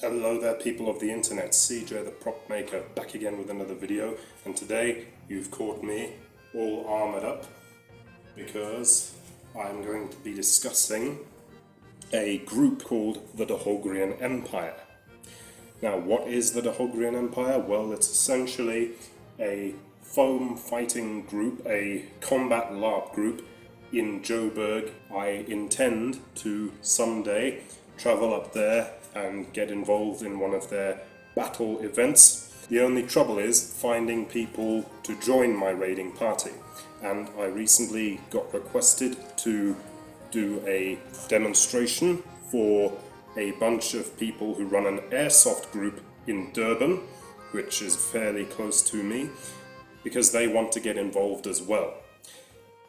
Hello there people of the internet, CJ the prop maker back again with another video, and today you've caught me all armoured up because I'm going to be discussing a group called the Dahogrian Empire. Now what is the Dahogrian Empire? Well, it's essentially a foam fighting group, a combat LARP group in Joburg. I intend to someday travel up there and get involved in one of their battle events. The only trouble is finding people to join my raiding party, and I recently got requested to do a demonstration for a bunch of people who run an airsoft group in Durban, which is fairly close to me, because they want to get involved as well.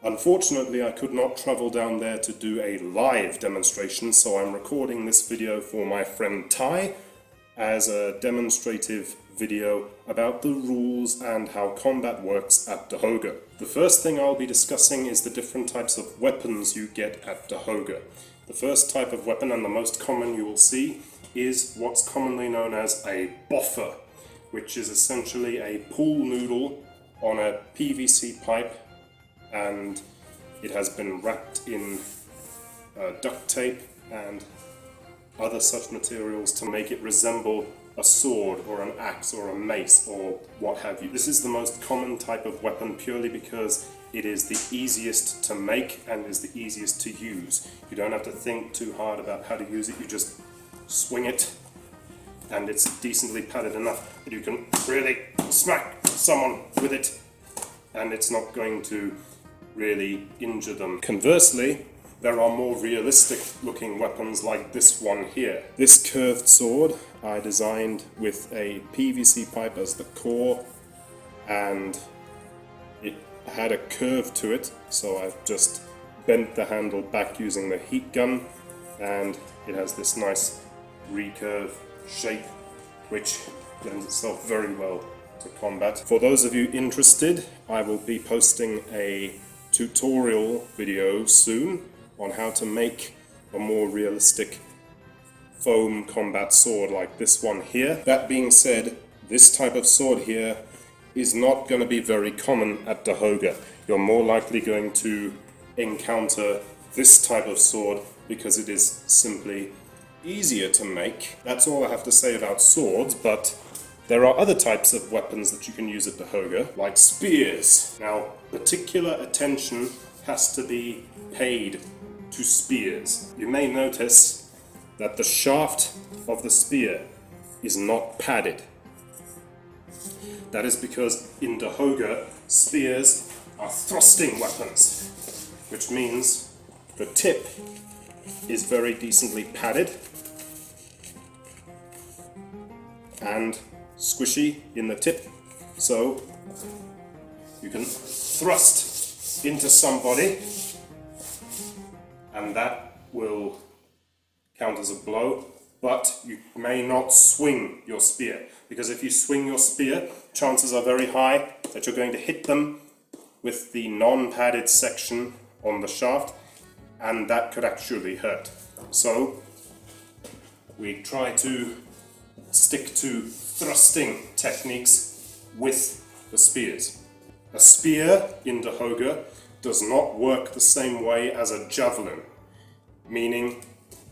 Unfortunately, I could not travel down there to do a live demonstration, so I'm recording this video for my friend Ty as a demonstrative video about the rules and how combat works at Dahoga. The first thing I'll be discussing is the different types of weapons you get at Dahoga. The first type of weapon, and the most common you will see, is what's commonly known as a boffer, which is essentially a pool noodle on a PVC pipe, and it has been wrapped in duct tape and other such materials to make it resemble a sword or an axe or a mace or what have you. This is the most common type of weapon purely because it is the easiest to make and is the easiest to use. You don't have to think too hard about how to use it, you just swing it and it's decently padded enough that you can really smack someone with it and it's not going to really injure them. Conversely, there are more realistic looking weapons like this one here. This curved sword I designed with a PVC pipe as the core, and it had a curve to it, so I've just bent the handle back using the heat gun, and it has this nice recurve shape which lends itself very well to combat. For those of you interested, I will be posting a tutorial video soon on how to make a more realistic foam combat sword like this one here. That being said, this type of sword here is not going to be very common at Dahoga. You're more likely going to encounter this type of sword because it is simply easier to make. That's all I have to say about swords, but there are other types of weapons that you can use at Dahoga, like spears. Now, particular attention has to be paid to spears. You may notice that the shaft of the spear is not padded. That is because in Dahoga, spears are thrusting weapons, which means the tip is very decently padded and squishy in the tip, so you can thrust into somebody and that will count as a blow, but you may not swing your spear, because if you swing your spear, chances are very high that you're going to hit them with the non-padded section on the shaft, and that could actually hurt. So we try to stick to thrusting techniques with the spears. A spear in Dahoga does not work the same way as a javelin, meaning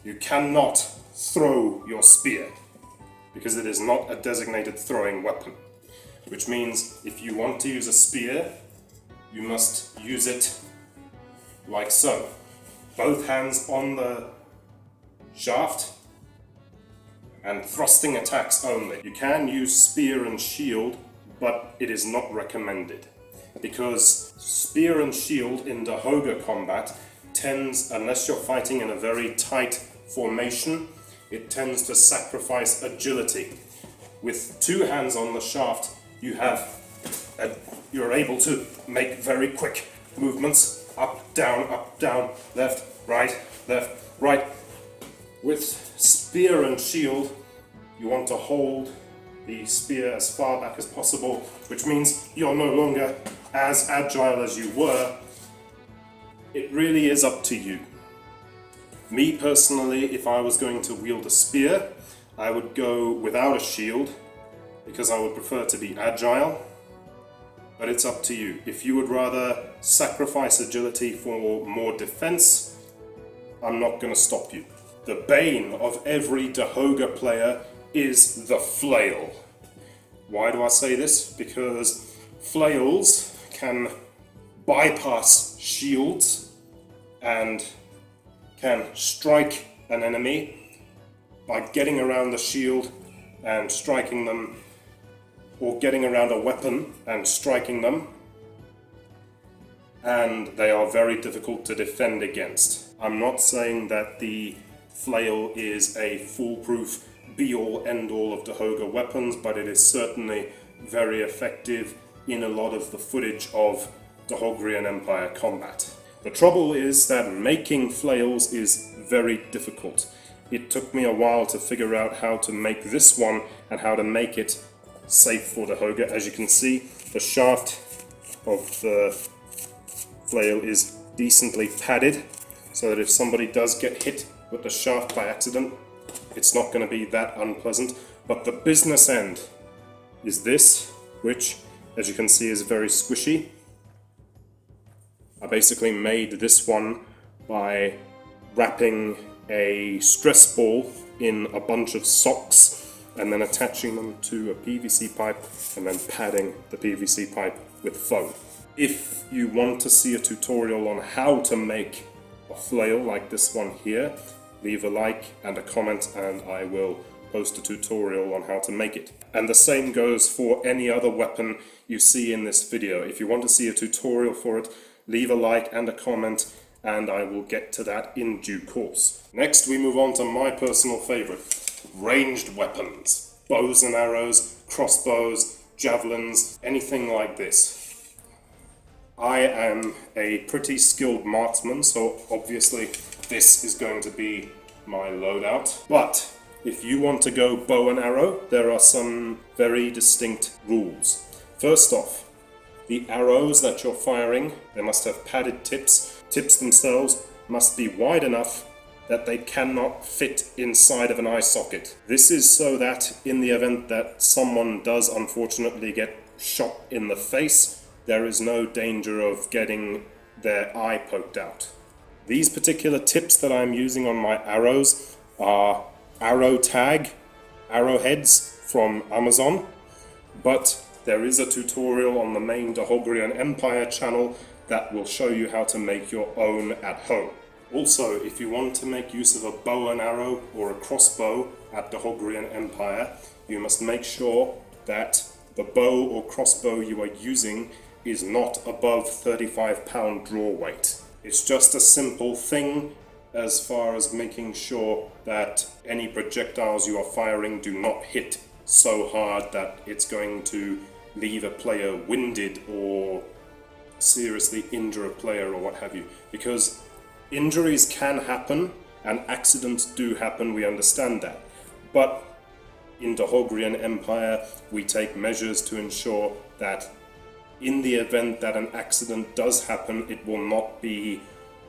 you cannot throw your spear because it is not a designated throwing weapon, which means if you want to use a spear, you must use it like so. Both hands on the shaft and thrusting attacks only. You can use spear and shield, but it is not recommended, because spear and shield in Dahoga combat tends, unless you're fighting in a very tight formation, it tends to sacrifice agility. With two hands on the shaft, you're able to make very quick movements, up, down, left, right. With spear and shield, you want to hold the spear as far back as possible, which means you're no longer as agile as you were. It really is up to you. Me personally, if I was going to wield a spear, I would go without a shield because I would prefer to be agile, but it's up to you. If you would rather sacrifice agility for more defense, I'm not going to stop you. The bane of every Dahoga player is the flail. Why do I say this? Because flails can bypass shields and can strike an enemy by getting around the shield and striking them, or getting around a weapon and striking them, and they are very difficult to defend against. I'm not saying that the flail is a foolproof be-all end-all of Dahoga weapons, but it is certainly very effective in a lot of the footage of Dahogrian Empire combat. The trouble is that making flails is very difficult. It took me a while to figure out how to make this one and how to make it safe for Dahoga. As you can see, the shaft of the flail is decently padded, so that if somebody does get hit with the shaft by accident, it's not going to be that unpleasant. But the business end is this, which, as you can see, is very squishy. I basically made this one by wrapping a stress ball in a bunch of socks and then attaching them to a PVC pipe and then padding the PVC pipe with foam. If you want to see a tutorial on how to make a flail like this one here, leave a like and a comment and I will post a tutorial on how to make it. And the same goes for any other weapon you see in this video. If you want to see a tutorial for it, leave a like and a comment and I will get to that in due course. Next we move on to my personal favorite, ranged weapons. Bows and arrows, crossbows, javelins, anything like this. I am a pretty skilled marksman, so obviously this is going to be my loadout. But if you want to go bow and arrow, there are some very distinct rules. First off, the arrows that you're firing, they must have padded tips. Tips themselves must be wide enough that they cannot fit inside of an eye socket. This is so that in the event that someone does unfortunately get shot in the face, there is no danger of getting their eye poked out. These particular tips that I'm using on my arrows are arrow tag arrowheads from Amazon, but there is a tutorial on the main Dahogrian Empire channel that will show you how to make your own at home. Also, if you want to make use of a bow and arrow or a crossbow at Dahogrian Empire, you must make sure that the bow or crossbow you are using is not above 35-pound draw weight. It's just a simple thing as far as making sure that any projectiles you are firing do not hit so hard that it's going to leave a player winded or seriously injure a player or what have you. Because injuries can happen and accidents do happen, we understand that. But in Dahogrian Empire, we take measures to ensure that in the event that an accident does happen, it will not be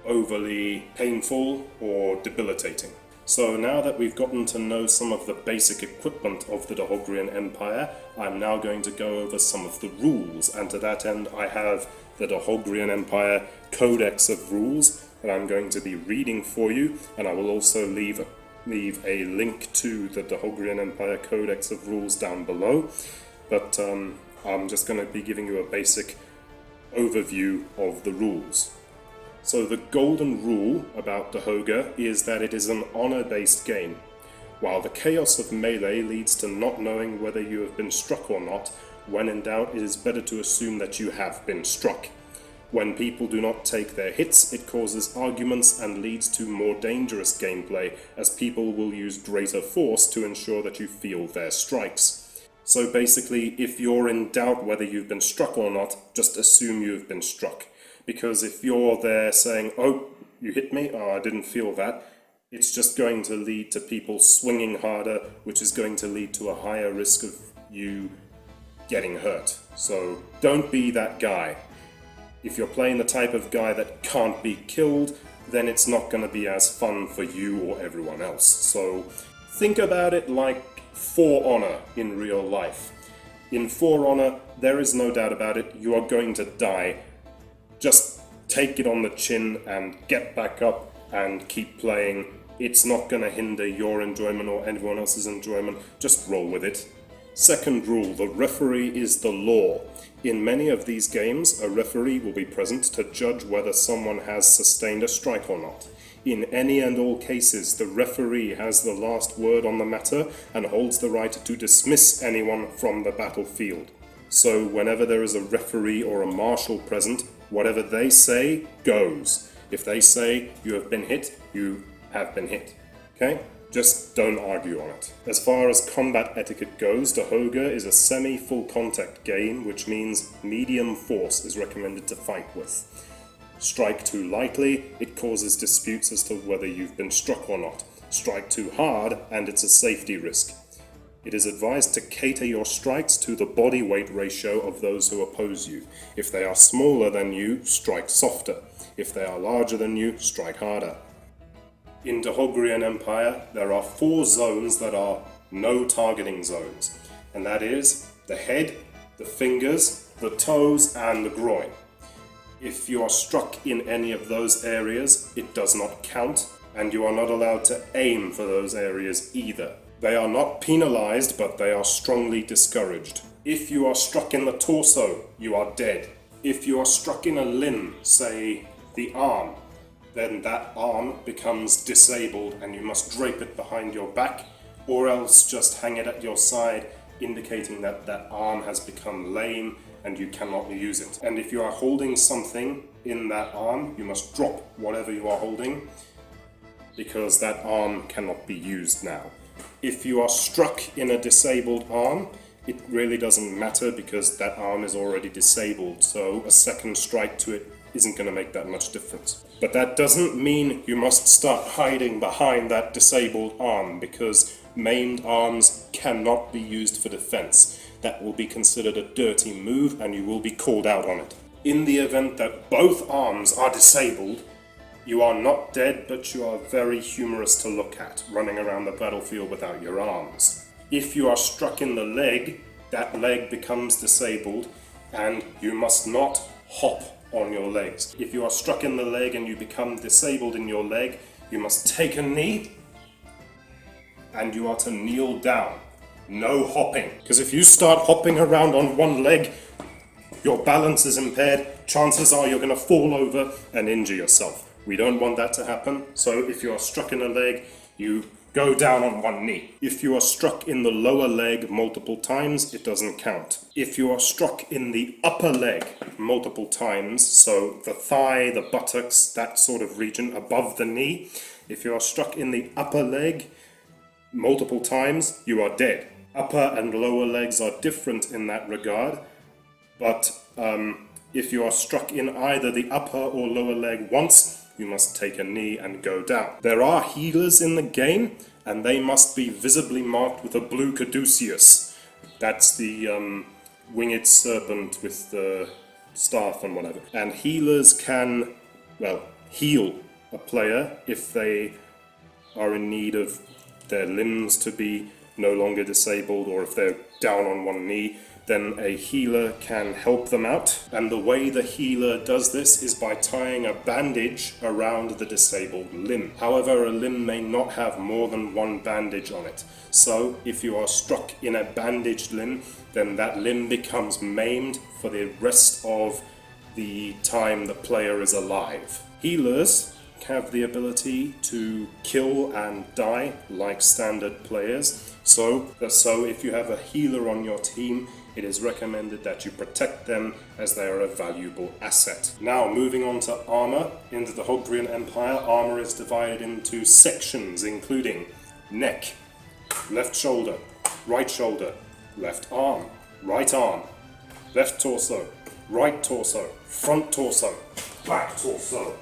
overly painful or debilitating. So now that we've gotten to know some of the basic equipment of the Dahogrian Empire, I'm now going to go over some of the rules, and to that end I have the Dahogrian Empire Codex of Rules that I'm going to be reading for you, and I will also leave a link to the Dahogrian Empire Codex of Rules down below, but I'm just going to be giving you a basic overview of the rules. So the golden rule about Dahoga is that it is an honor-based game. While the chaos of melee leads to not knowing whether you have been struck or not, when in doubt it is better to assume that you have been struck. When people do not take their hits, it causes arguments and leads to more dangerous gameplay, as people will use greater force to ensure that you feel their strikes. So basically, if you're in doubt whether you've been struck or not, just assume you've been struck. Because if you're there saying, oh, you hit me, oh, I didn't feel that, it's just going to lead to people swinging harder, which is going to lead to a higher risk of you getting hurt. So don't be that guy. If you're playing the type of guy that can't be killed, then it's not going to be as fun for you or everyone else. So Think about it like For Honor in real life. In For Honor, there is no doubt about it, you are going to die. Just take it on the chin and get back up and keep playing. It's not going to hinder your enjoyment or anyone else's enjoyment. Just roll with it. Second rule, the referee is the law. In many of these games, a referee will be present to judge whether someone has sustained a strike or not. In any and all cases, the referee has the last word on the matter and holds the right to dismiss anyone from the battlefield. So whenever there is a referee or a marshal present, whatever they say goes. If they say you have been hit, you have been hit. Okay? Just don't argue on it. As far as combat etiquette goes, Dahoga is a semi-full contact game, which means medium force is recommended to fight with. Strike too lightly, it causes disputes as to whether you've been struck or not. Strike too hard, and it's a safety risk. It is advised to cater your strikes to the body weight ratio of those who oppose you. If they are smaller than you, strike softer. If they are larger than you, strike harder. In Dahogrian Empire, there are 4 zones that are no targeting zones, and that is the head, the fingers, the toes, and the groin. If you are struck in any of those areas, it does not count, and you are not allowed to aim for those areas either. They are not penalized, but they are strongly discouraged. If you are struck in the torso, you are dead. If you are struck in a limb, say the arm, then that arm becomes disabled and you must drape it behind your back, or else just hang it at your side, indicating that that arm has become lame and you cannot use it. And if you are holding something in that arm, you must drop whatever you are holding, because that arm cannot be used now. If you are struck in a disabled arm, it really doesn't matter because that arm is already disabled, so a second strike to it isn't going to make that much difference. But that doesn't mean you must start hiding behind that disabled arm, because maimed arms cannot be used for defense. That will be considered a dirty move and you will be called out on it. In the event that both arms are disabled, you are not dead, but you are very humorous to look at, running around the battlefield without your arms. If you are struck in the leg, that leg becomes disabled and you must not hop on your legs. If you are struck in the leg and you become disabled in your leg, you must take a knee and you are to kneel down. No hopping. Because if you start hopping around on one leg, your balance is impaired, chances are you're going to fall over and injure yourself. We don't want that to happen, so if you are struck in a leg, you go down on one knee. If you are struck in the lower leg multiple times, it doesn't count. If you are struck in the upper leg multiple times, so the thigh, the buttocks, that sort of region above the knee, if you are struck in the upper leg multiple times, you are dead. Upper and lower legs are different in that regard, but if you are struck in either the upper or lower leg once, you must take a knee and go down. There are healers in the game, and they must be visibly marked with a blue caduceus. That's the winged serpent with the staff and whatever. And healers can, well, heal a player if they are in need of their limbs to be no longer disabled, or if they're down on one knee, then a healer can help them out. And the way the healer does this is by tying a bandage around the disabled limb. However, a limb may not have more than one bandage on it. So if you are struck in a bandaged limb, then that limb becomes maimed for the rest of the time the player is alive. Healers have the ability to kill and die like standard players. So if you have a healer on your team, it is recommended that you protect them, as they are a valuable asset. Now, moving on to armor. In the Hogrian Empire, armor is divided into sections, including neck, left shoulder, left arm, left torso, right torso, front torso, back torso,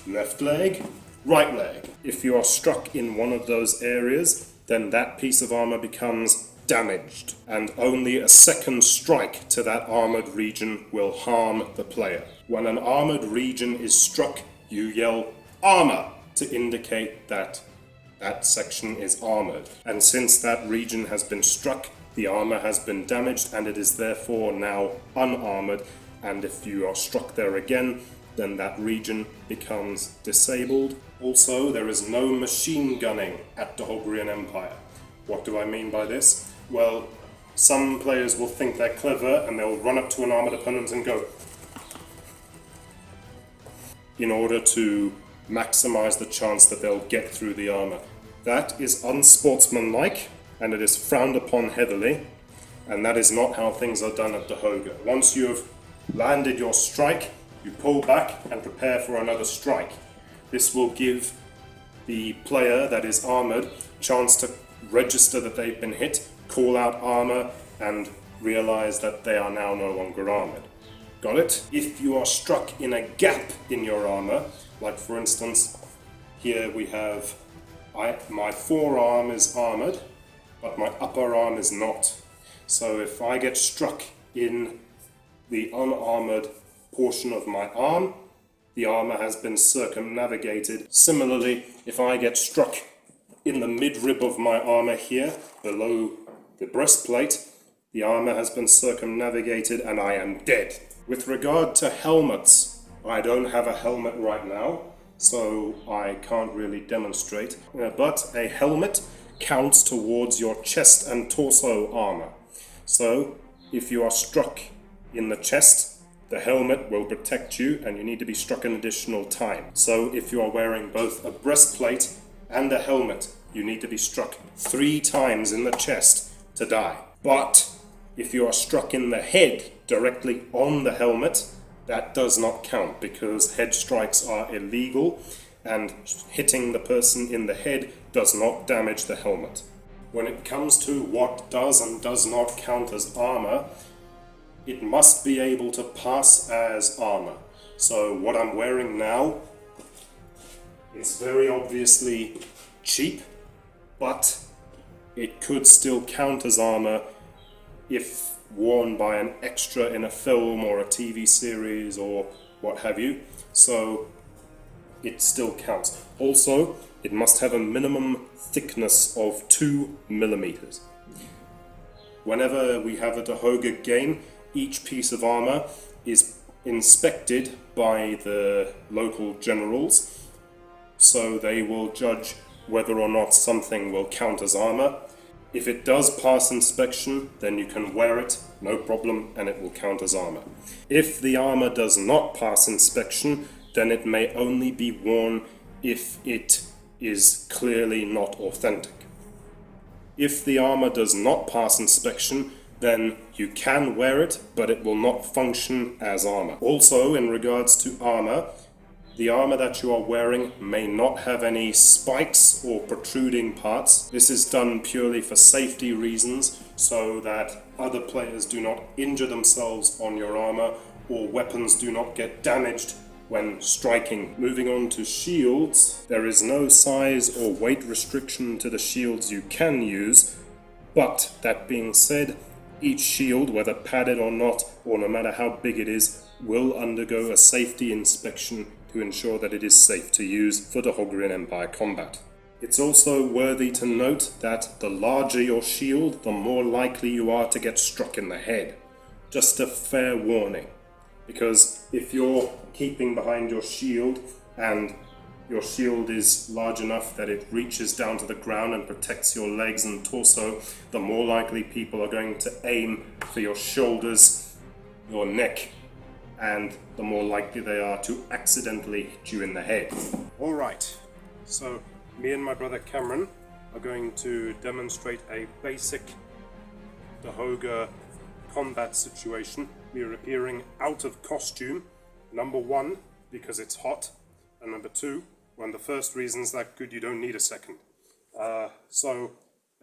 left leg, right leg. If you are struck in one of those areas, then that piece of armor becomes damaged, and only a second strike to that armored region will harm the player. When an armored region is struck, you yell "armor" to indicate that that section is armored. And since that region has been struck, the armor has been damaged and it is therefore now unarmored. And if you are struck there again, then that region becomes disabled. Also, there is no machine gunning at the Hogrian Empire. What do I mean by this? Well, some players will think they're clever and they'll run up to an armored opponent and go in order to maximize the chance that they'll get through the armor. That is unsportsmanlike and it is frowned upon heavily, and that is not how things are done at the Hoga. Once you have landed your strike, you pull back and prepare for another strike. This will give the player that is armored a chance to register that they've been hit, call out armor, and realize that they are now no longer armored. Got it? If you are struck in a gap in your armor, like for instance, here we have my forearm is armored, but my upper arm is not. So if I get struck in the unarmored portion of my arm, the armor has been circumnavigated. Similarly, if I get struck in the midrib of my armor here, below the breastplate, the armor has been circumnavigated and I am dead. With regard to helmets, I don't have a helmet right now, so I can't really demonstrate. But a helmet counts towards your chest and torso armor. So if you are struck in the chest, the helmet will protect you and you need to be struck an additional time. So if you are wearing both a breastplate and a helmet, you need to be struck 3 times in the chest to die. But if you are struck in the head directly on the helmet, that does not count because head strikes are illegal and hitting the person in the head does not damage the helmet. When it comes to what does and does not count as armor, it must be able to pass as armor. So what I'm wearing now is very obviously cheap, but it could still count as armor if worn by an extra in a film or a TV series or what have you. So it still counts. Also, it must have a minimum thickness of 2 millimeters. Whenever we have a Dahoga game, each piece of armor is inspected by the local generals, so they will judge whether or not something will count as armor. If it does pass inspection, then you can wear it, no problem, and it will count as armor. If the armor does not pass inspection, then it may only be worn if it is clearly not authentic. If the armor does not pass inspection, then you can wear it, but it will not function as armor. Also, in regards to armor, the armor that you are wearing may not have any spikes or protruding parts. This is done purely for safety reasons, so that other players do not injure themselves on your armor or weapons do not get damaged when striking. Moving on to shields, there is no size or weight restriction to the shields you can use, but that being said, each shield, whether padded or not, or no matter how big it is, will undergo a safety inspection to ensure that it is safe to use for the Hogrian Empire combat. It's also worthy to note that the larger your shield, the more likely you are to get struck in the head. Just a fair warning, because if you're keeping behind your shield and your shield is large enough that it reaches down to the ground and protects your legs and torso, the more likely people are going to aim for your shoulders, your neck, and the more likely they are to accidentally hit you in the head. Alright, so me and my brother Cameron are going to demonstrate a basic Dahoga combat situation. We are appearing out of costume, number 1, because it's hot, and number 2, one of the first reasons that good you don't need a second. So,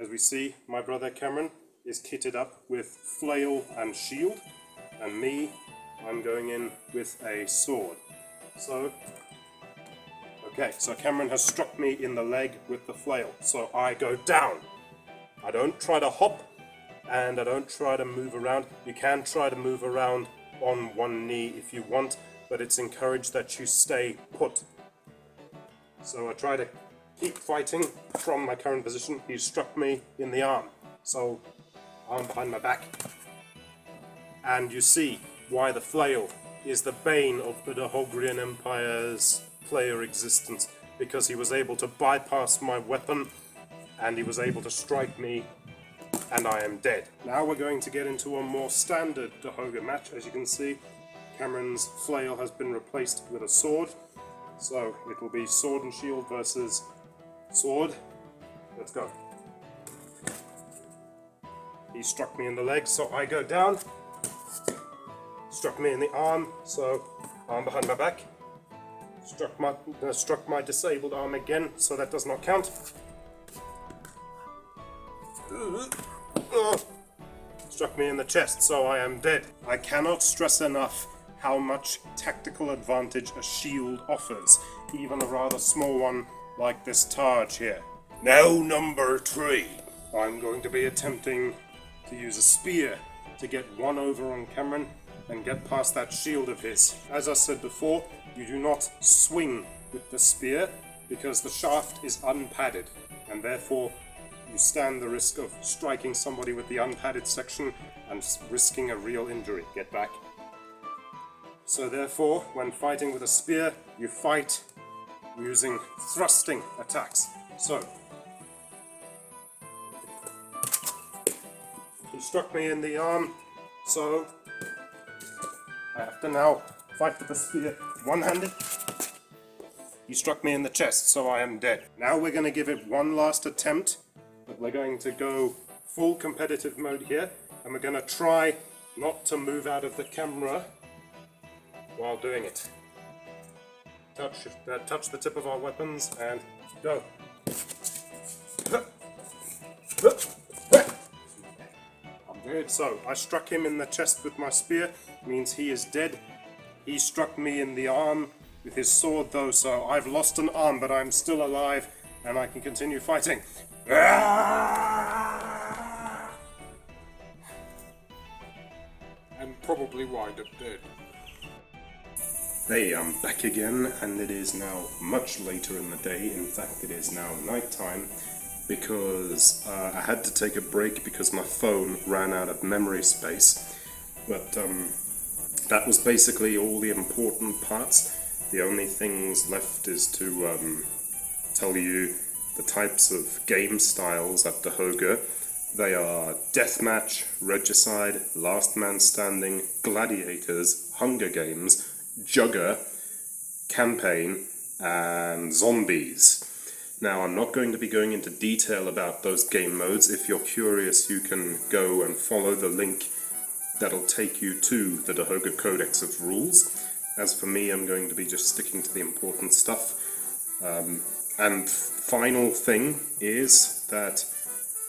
as we see, my brother Cameron is kitted up with flail and shield, and me, I'm going in with a sword. So Cameron has struck me in the leg with the flail, so I go down. I don't try to hop, and I don't try to move around. You can try to move around on one knee if you want, but it's encouraged that you stay put. So I try to keep fighting from my current position. He struck me in the arm, so arm behind my back. And you see why the flail is the bane of the Dohogrian Empire's player existence, because he was able to bypass my weapon and he was able to strike me, and I am dead. Now we're going to get into a more standard Dahoga match. As you can see, Cameron's flail has been replaced with a sword, so it will be sword and shield versus sword. Let's go. He struck me in the leg, so I go down. Struck me in the arm, so arm behind my back. Struck my disabled arm again, so that does not count. Struck me in the chest, so I am dead. I cannot stress enough how much tactical advantage a shield offers, even a rather small one like this Taj here. Now number 3. I'm going to be attempting to use a spear to get one over on Cameron and get past that shield of his. As I said before, you do not swing with the spear because the shaft is unpadded, and therefore you stand the risk of striking somebody with the unpadded section and risking a real injury. Get back. So therefore, when fighting with a spear, you fight using thrusting attacks. So, he struck me in the arm, so I have to now fight with the spear one-handed. He struck me in the chest, so I am dead. Now we're going to give it one last attempt, but we're going to go full competitive mode here, and we're going to try not to move out of the camera while doing it. Touch the tip of our weapons and go. I'm dead. So I struck him in the chest with my spear, means he is dead. He struck me in the arm with his sword though, so I've lost an arm, but I'm still alive and I can continue fighting. And probably wind up dead. Hey, I'm back again, and it is now much later in the day. In fact, it is now night time, because I had to take a break because my phone ran out of memory space. But that was basically all the important parts. The only things left is to tell you the types of game styles at Dahoga. They are Deathmatch, Regicide, Last Man Standing, Gladiators, Hunger Games, Jugger, Campaign, and Zombies. Now, I'm not going to be going into detail about those game modes. If you're curious, you can go and follow the link that'll take you to the Dahoga Codex of Rules. As for me, I'm going to be just sticking to the important stuff. And final thing is that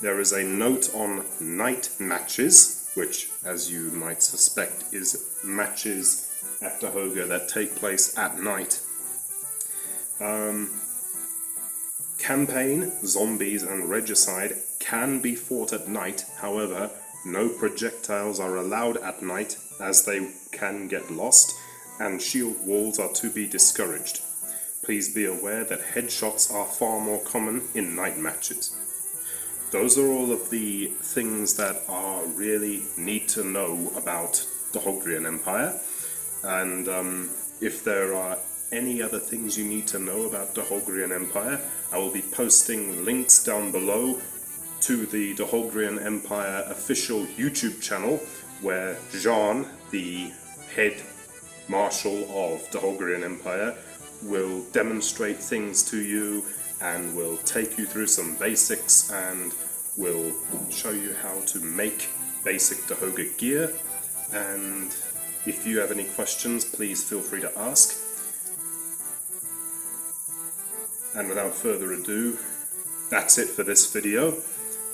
there is a note on night matches, which, as you might suspect, is matches at Dahoga that take place at night. Campaign, Zombies, and Regicide can be fought at night. However, no projectiles are allowed at night, as they can get lost, and shield walls are to be discouraged. Please be aware that headshots are far more common in night matches. Those are all of the things that are really need to know about the Dohogrian Empire. And if there are any other things you need to know about the Dohogrian Empire, I will be posting links down below to the Dohogrian Empire official YouTube channel, where Jean, the head marshal of the Dohogrian Empire, will demonstrate things to you and will take you through some basics and will show you how to make basic Dahoga gear. And if you have any questions, please feel free to ask. And without further ado, that's it for this video.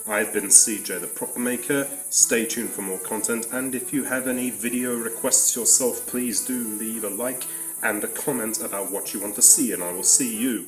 I've been CJ the Prop Maker. Stay tuned for more content, and if you have any video requests yourself, please do leave a like and a comment about what you want to see, and I will see you